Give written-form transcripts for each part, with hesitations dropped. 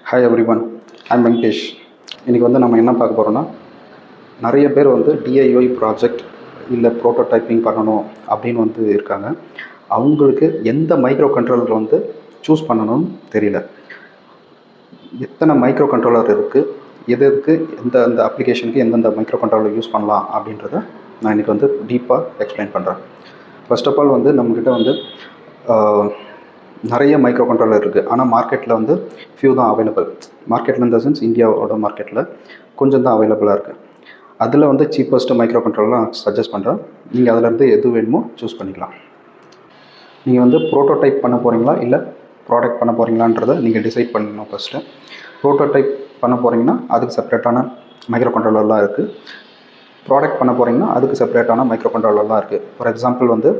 Hi everyone, I'm Venkatesh. இன்றைக்கி நம்ம என்ன பார்க்க போகிறோன்னா, நிறைய பேர் டிஐஒய் ப்ராஜெக்ட் இல்லை ப்ரோட்டோடைப்பிங் பண்ணணும் அப்படின்னு இருக்காங்க. அவங்களுக்கு எந்த மைக்ரோ கண்ட்ரோலர் சூஸ் பண்ணணும்னு தெரியல. எத்தனை மைக்ரோ கண்ட்ரோலர் இருக்குது, எதுக்கு எந்த அப்ளிகேஷனுக்கு எந்தெந்த மைக்ரோ கண்ட்ரோலர் யூஸ் பண்ணலாம் அப்படின்றத நான் இன்றைக்கி டீப்பாக எக்ஸ்பிளைன் பண்ணுறேன். ஃபர்ஸ்ட் ஆஃப் ஆல் நம்மக்கிட்ட நிறைய மைக்ரோ கண்ட்ரோலர் இருக்குது. ஆனால் மார்க்கெட்டில் ஃபியூ தான் அவைலபிள். மார்க்கெட்டில் இந்த சென்ஸ் இந்தியாவோட மார்க்கெட்டில் கொஞ்சம் தான் அவைலபிளாக இருக்குது. அதில் சீப்பஸ்ட்டு மைக்ரோ கண்ட்ரோலர் நான் சஜஸ்ட் பண்ணுறேன். நீங்கள் அதிலேருந்து எது வேணுமோ சூஸ் பண்ணிக்கலாம். நீங்கள் ப்ரோட்டோடைப் பண்ண போகிறீங்களா இல்லை ப்ராடக்ட் பண்ண போகிறீங்களான்றதை நீங்கள் டிசைட் பண்ணணும். ஃபஸ்ட்டு ப்ரோட்டோடைப் பண்ண போகிறீங்கன்னா அதுக்கு செப்பரேட்டான மைக்ரோ கண்ட்ரோலர்லாம் இருக்குது. ப்ராடக்ட் பண்ண போகிறீங்கன்னா அதுக்கு செப்பரேட்டான மைக்ரோ கண்ட்ரோலர்லாம் இருக்குது. ஃபார் எக்ஸாம்பிள்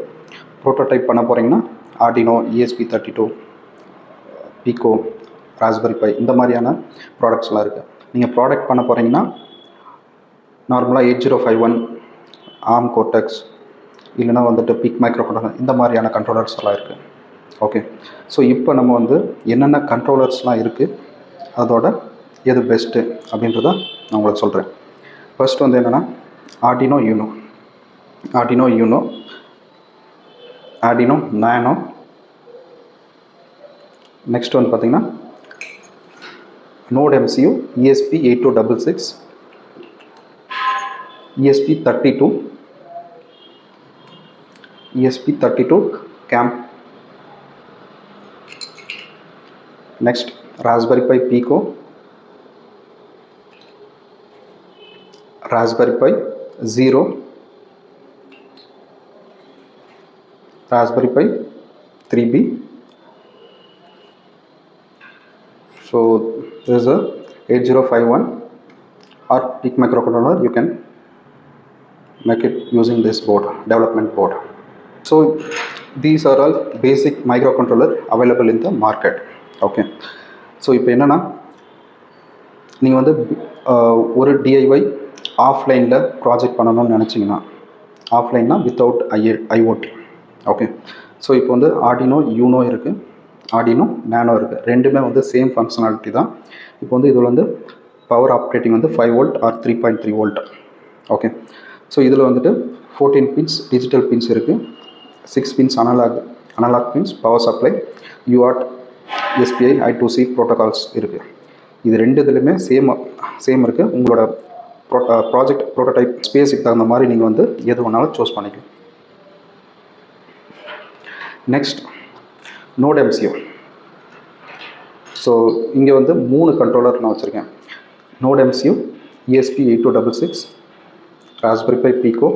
ப்ரோட்டோடைப் பண்ண போகிறீங்கன்னா ஆர்டினோ, ESP32, பீகோ, ராஸ்பெரி பை இந்த மாதிரியான ப்ராடக்ட்ஸ்லாம் இருக்குது. நீங்கள் ப்ராடக்ட் பண்ண போகிறீங்கன்னா நார்மலாக 8051, ARM Cortex இல்லைனா பிக் மைக்ரோ கண்ட்ரோலர் இந்த மாதிரியான கண்ட்ரோலர்ஸ் எல்லாம் இருக்குது. ஓகே, ஸோ இப்போ நம்ம என்னென்ன கண்ட்ரோலர்ஸ்லாம் இருக்குது, அதோட எது பெஸ்ட்டு அப்படின்றத நான் உங்களுக்கு சொல்கிறேன். ஃபர்ஸ்ட் என்னென்னா Arduino Uno, Arduino Nano. Next பார்த்தீங்கன்னா node MCU, ESP8266, ESP32 CAMP. Next Raspberry Pi Pico, Raspberry Pi zero, Raspberry Pi 3B. So this is a 8051 or PIC microcontroller. You can make it using this board, development board. So these are all basic microcontroller available in the market. Okay, so இப்போ என்னன்னா நீங்கள் ஒரு DIY ஆஃப்லைனில் ப்ராஜெக்ட் பண்ணணும்னு நினச்சிங்கன்னா, ஆஃப்லைன்னா without IoT. Okay, so இப்போ ஆர்டினோ யூனோ இருக்குது, ஆர்டினோ நானோ இருக்குது. ரெண்டுமே சேம் ஃபங்க்ஷனாலிட்டி தான். இப்போ இதில் power operating 5 volt or 3.3 volt. ஓகே, ஸோ இதில் 14 pins டிஜிட்டல் பின்ஸ் இருக்குது, 6 pins analog pins, power supply, UART, SPI, I2C protocols இருக்குது. இது ரெண்டு இதுலையுமே சேம் இருக்குது. உங்களோட ப்ராஜெக்ட் ப்ரோட்டோடைப் ஸ்பேஸுக்கு தகுந்த மாதிரி நீங்கள் எது வேணாலும் சூஸ் பண்ணிக்கலாம். Next note MCU. ஸோ இங்கே 3 கண்ட்ரோலர் நான் வச்சுருக்கேன். Node MCU, ESP8266, Raspberry Pi Pico,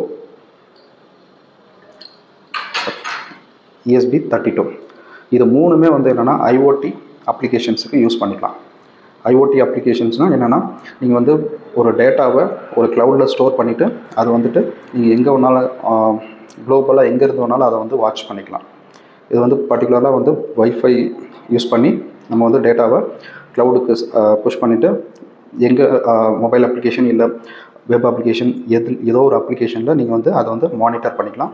ESP32. இது மூணுமே என்னென்னா IoT அப்ளிகேஷன்ஸுக்கு யூஸ் பண்ணிக்கலாம். IoT அப்ளிகேஷன்ஸ்னால் என்னென்னா, நீங்கள் ஒரு டேட்டாவை ஒரு க்ளவுடில் ஸ்டோர் பண்ணிவிட்டு அது நீங்கள் எங்கே வேணாலும் குளோபலாக எங்கே இருந்து வேணாலும் அதை வாட்ச் பண்ணிக்கலாம். இது பர்டிகுலராக வைஃபை யூஸ் பண்ணி நம்ம டேட்டாவை க்ளவுடுக்கு புஷ் பண்ணிவிட்டு எங்கே மொபைல் அப்ளிகேஷன் இல்லை வெப் அப்ளிகேஷன் ஏதோ ஒரு அப்ளிகேஷனில் நீங்கள் அதை மானிட்டர் பண்ணிக்கலாம்.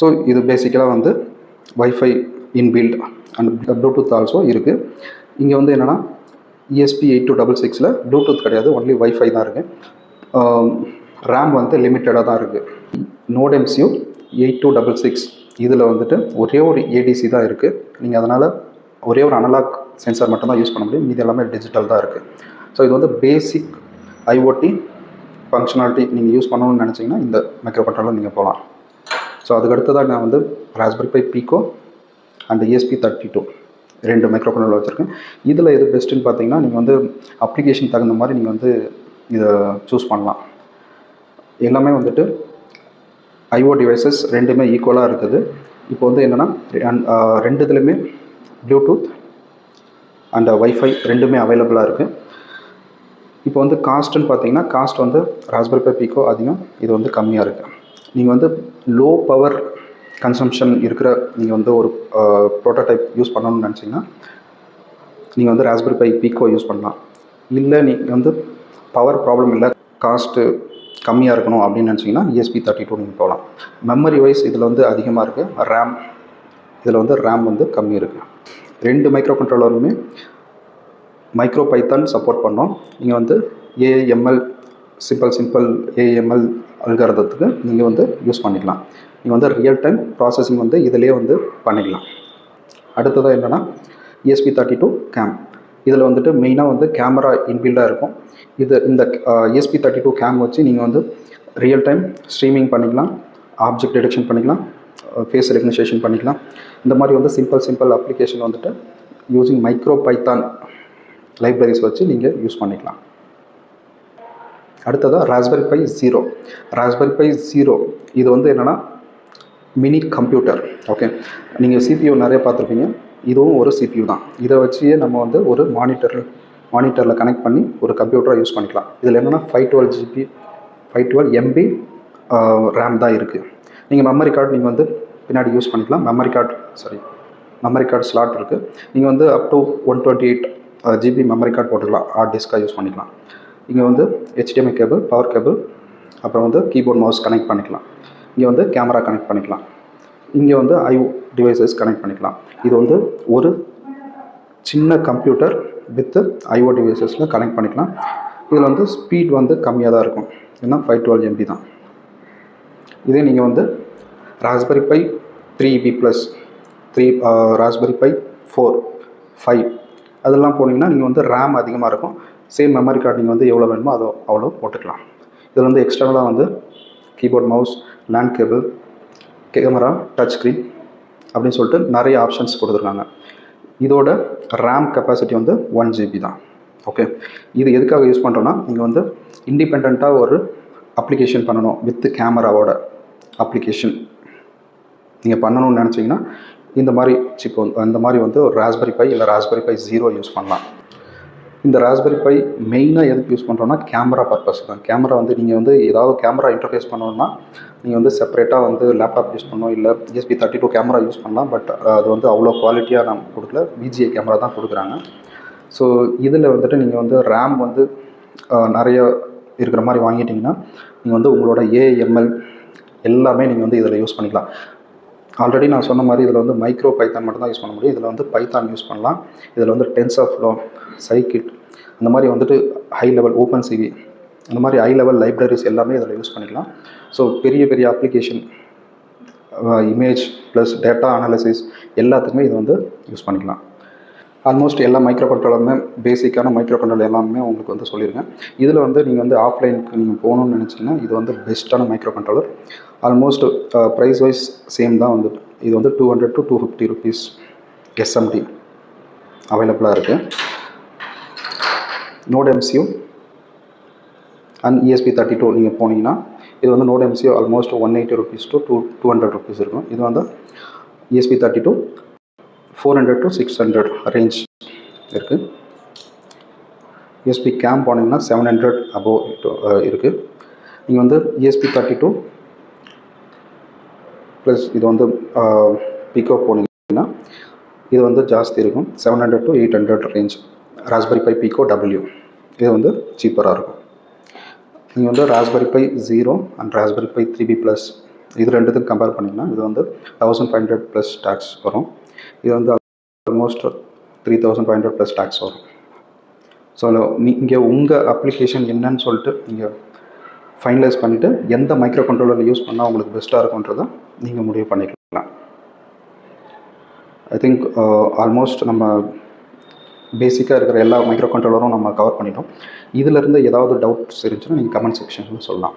ஸோ இது பேசிக்கலாக wifi inbuilt and Bluetooth also இருக்குது. இங்கே என்னென்னா ESP8266 ப்ளூடூத் கிடையாது, ஒன்லி வைஃபை தான் இருக்குது. ரேம் லிமிட்டடாக தான் இருக்குது. நோட் MCU 8266 இதில் ஒரே ஒரு ADC தான் இருக்குது. நீங்கள் அதனால் ஒரே ஒரு அனலாக் சென்சார் மட்டும் தான் யூஸ் பண்ண முடியும், மீது எல்லாமே டிஜிட்டல் தான் இருக்குது. ஸோ இது பேசிக் IoT ஃபங்க்ஷனாலிட்டி நீங்கள் யூஸ் பண்ணணும்னு நினச்சிங்கன்னா இந்த மைக்ரோ கண்ட்ரோலர் நீங்கள் போகலாம். ஸோ அதுக்கடுத்து தான் நான் ராஸ்பெரி பை பீகோ அண்ட் ESP32 ரெண்டு மைக்ரோ கண்ட்ரோலர் வச்சுருக்கேன். இதில் எது பெஸ்ட்டுன்னு பார்த்தீங்கன்னா, நீங்கள் அப்ளிகேஷன் தகுந்த மாதிரி நீங்கள் இதை சூஸ் பண்ணலாம். எல்லாமே IO டிவைசஸ் ரெண்டுமே ஈக்குவலாக இருக்குது. இப்போ என்னென்னா ரெண்டு இதுலையுமே ப்ளூடூத் அண்ட் வைஃபை ரெண்டுமே அவைலபிளாக இருக்குது. இப்போ காஸ்ட்டுன்னு பார்த்தீங்கன்னா, காஸ்ட் ராஸ்பெரி பை பீகோ அதிகம், இது கம்மியாக இருக்குது. நீங்கள் லோ பவர் கன்சம்ஷன் இருக்கிற நீங்கள் ஒரு ப்ரோட்டோடைப் யூஸ் பண்ணணும்னு நினச்சிங்கன்னா நீங்கள் ராஸ்பெரி பை பீகோ யூஸ் பண்ணலாம். இல்லை நீங்கள் பவர் ப்ராப்ளம் இல்லை, காஸ்ட்டு கம்மியாக இருக்கணும் அப்படின்னு நினச்சிங்கன்னா ESP32 நீங்கள் போகலாம். மெமரி வைஸ் இதில் அதிகமாக இருக்குது. இதில் ரேம் கம்மி இருக்குது. ரெண்டு மைக்ரோ கண்ட்ரோலருமே மைக்ரோ பைத்தான் சப்போர்ட் பண்ணோம். நீங்கள் வந்து ஏஎம்எல் சிம்பிள் ஏஎம்எல் அல்காரிதத்துக்கு நீங்கள் வந்து யூஸ் பண்ணிக்கலாம். நீங்கள் வந்து ரியல் டைம் ப்ராசஸிங் வந்து இதிலே வந்து பண்ணிக்கலாம். அடுத்ததாக என்னென்னா ESP32 கேம். இதில் வந்துட்டு மெயினாக வந்து கேமரா இன்பில்டாக இருக்கும். இந்த ESP32 கேம் வச்சு நீங்கள் வந்து ரியல் டைம் ஸ்ட்ரீமிங் பண்ணிக்கலாம், ஆப்ஜெக்ட் டிடெக்ஷன் பண்ணிக்கலாம், ஃபேஸ் ரெகக்னிஷன் பண்ணிக்கலாம். இந்த மாதிரி வந்து சிம்பிள் அப்ளிகேஷன் வந்துட்டு யூஸிங் மைக்ரோ பைத்தான் லைப்ரரிஸ் வச்சு நீங்கள் யூஸ் பண்ணிக்கலாம். அடுத்ததாக Raspberry Pi zero. Raspberry Pi zero இது வந்து என்னென்னா மினி கம்ப்யூட்டர். ஓகே, நீங்கள் CPU நிறைய பார்த்துருப்பீங்க. இதுவும் ஒரு CPU தான். இதை வச்சே நம்ம வந்து ஒரு மானிட்டரில் கனெக்ட் பண்ணி ஒரு கம்ப்யூட்டரை யூஸ் பண்ணிக்கலாம். இதில் என்னென்னா 512 MB ரேம் தான் இருக்குது. நீங்கள் மெமரி கார்டு நீங்கள் வந்து பின்னாடி யூஸ் பண்ணிக்கலாம். மெமரி கார்டு ஸ்லாட் இருக்குது. நீங்கள் வந்து up to 128 GB memory card போட்டுக்கலாம். ஹார்ட் டிஸ்க்காக யூஸ் பண்ணிக்கலாம். இங்கே வந்து HDMI கேபிள், பவர் கேபிள், அப்புறம் வந்து கீபோர்ட் மவுஸ் கனெக்ட் பண்ணிக்கலாம். இங்கே வந்து கேமரா கனெக்ட் பண்ணிக்கலாம். இங்கே வந்து IO டிவைசஸ் கனெக்ட் பண்ணிக்கலாம். இது வந்து ஒரு சின்ன கம்ப்யூட்டர் வித் IO டிவைசஸில் கனெக்ட் பண்ணிக்கலாம். இதில் வந்து ஸ்பீட் வந்து கம்மியாக தான் இருக்கும். ஏன்னா 512 MB தான். இதே நீங்கள் வந்து Raspberry Pi 3B+, raspberry by 4, 5 அதெல்லாம் போனீங்கன்னா நீங்கள் வந்து ரேம் அதிகமாக இருக்கும். சேம் மெமரி கார்டு நீங்கள் வந்து எவ்வளோ வேணுமோ அவ்வளோ போட்டுக்கலாம். இதில் வந்து எக்ஸ்டர்னலாக வந்து keyboard mouse, land cable, camera, touch screen அப்படின்னு சொல்லிட்டு நிறைய ஆப்ஷன்ஸ் கொடுத்துருக்காங்க. இதோட ரேம் கெப்பாசிட்டி வந்து 1 GB தான். ஓகே, இது எதுக்காக யூஸ் பண்ணுறோன்னா நீங்கள் வந்து இண்டிபெண்ட்டாக ஒரு அப்ளிகேஷன் பண்ணணும் வித் கேமராவோட அப்ளிகேஷன் நீங்கள் பண்ணணும்னு நினச்சிங்கன்னா இந்த மாதிரி வந்து ஒரு ராஸ்பெரி பை இல்லை ராஸ்பெரி பை ஜீரோ யூஸ் பண்ணலாம். இந்த ராஸ்பெரி பை மெயினாக எதுக்கு யூஸ் பண்ணுறோன்னா கேமரா பர்பஸ் தான். கேமரா வந்து நீங்கள் வந்து ஏதாவது கேமரா இன்டர்ஃபேஸ் பண்ணணுன்னா நீங்கள் வந்து செப்பரேட்டாக வந்து லேப்டாப் யூஸ் பண்ணணும், இல்லை ESP32 கேமரா யூஸ் பண்ணலாம். பட் அது வந்து அவ்வளோ குவாலிட்டியாக நம்ம கொடுக்கல, VGA கேமரா தான் கொடுக்குறாங்க. ஸோ இதில் வந்துட்டு நீங்கள் வந்து ரேம் வந்து நிறைய இருக்கிற மாதிரி வாங்கிட்டிங்கன்னா நீங்கள் வந்து உங்களோட AML எல்லாமே நீங்கள் வந்து இதில் யூஸ் பண்ணிக்கலாம். ஆல்ரெடி நான் சொன்ன மாதிரி இதில் வந்து மைக்ரோ பைத்தான் மட்டும் தான் யூஸ் பண்ண முடியும். இதில் வந்து பைத்தான் யூஸ் பண்ணலாம். இதில் வந்து டென்சர்ஃப்ளோ, சைக்கிட் அந்த மாதிரி வந்துட்டு ஹை லெவல் OpenCV அந்த மாதிரி ஹை லெவல் லைப்ரரிஸ் எல்லாமே இதில் யூஸ் பண்ணிக்கலாம். ஸோ பெரிய application, image plus data analysis எல்லாத்துக்குமே இது வந்து யூஸ் பண்ணிக்கலாம். ஆல்மோஸ்ட் எல்லா மைக்ரோ கண்ட்ரோலருமே பேசிக்கான மைக்ரோ கண்ட்ரோல் எல்லாமே உங்களுக்கு வந்து சொல்லியிருக்கேன். இதில் வந்து நீங்கள் வந்து ஆஃப்லைனுக்கு நீங்கள் போகணுன்னு நினச்சிங்கன்னா இது வந்து பெஸ்ட்டான microcontroller. Almost price wise same தான் வந்து. இது வந்து 200 to 250 rupees SMT அவைலபிளாக இருக்குது. நோட் MCU அண்ட் ESP32 நீங்கள் போனீங்கன்னா இது வந்து node MCU almost 180 rupees to 200 rupees இருக்கும். இது வந்து ESP32 400 to 600 ரேஞ்ச் இருக்குது. ESP கேம் போனீங்கன்னா 700 above இருக்குது. நீங்கள் வந்து ESP32 ப்ளஸ் இது வந்து பிகோ போனீங்கன்னா இது வந்து ஜாஸ்தி இருக்கும். 700 to 800 range. Raspberry Pi Pico W இது வந்து சீப்பராக இருக்கும். நீங்கள் வந்து Raspberry Pi 0 and Raspberry Pi 3B+ இது ரெண்டுத்துக்கும் கம்பேர் பண்ணிங்கன்னா இது வந்து 1500+ டேக்ஸ் வரும். இது வந்து ஆல்மோஸ்ட் 3500+ டேக்ஸ் வரும். ஸோ நீங்கள் உங்கள் அப்ளிகேஷன் என்னன்னு சொல்லிட்டு நீங்கள் ஃபைனலைஸ் பண்ணிவிட்டு எந்த மைக்ரோ கண்ட்ரோலர் யூஸ் பண்ணால் உங்களுக்கு பெஸ்ட்டாக இருக்குன்றதை நீங்கள் முடிவு பண்ணிக்கலாம். ஐ திங்க் ஆல்மோஸ்ட் நம்ம பேசிக்காக இருக்கிற எல்லா மைக்ரோ கண்ட்ரோலரும் நம்ம கவர் பண்ணிட்டோம். இதிலேருந்து ஏதாவது டவுட்ஸ் இருந்துச்சுன்னா நீங்கள் கமெண்ட் செக்ஷனில் சொல்லலாம்.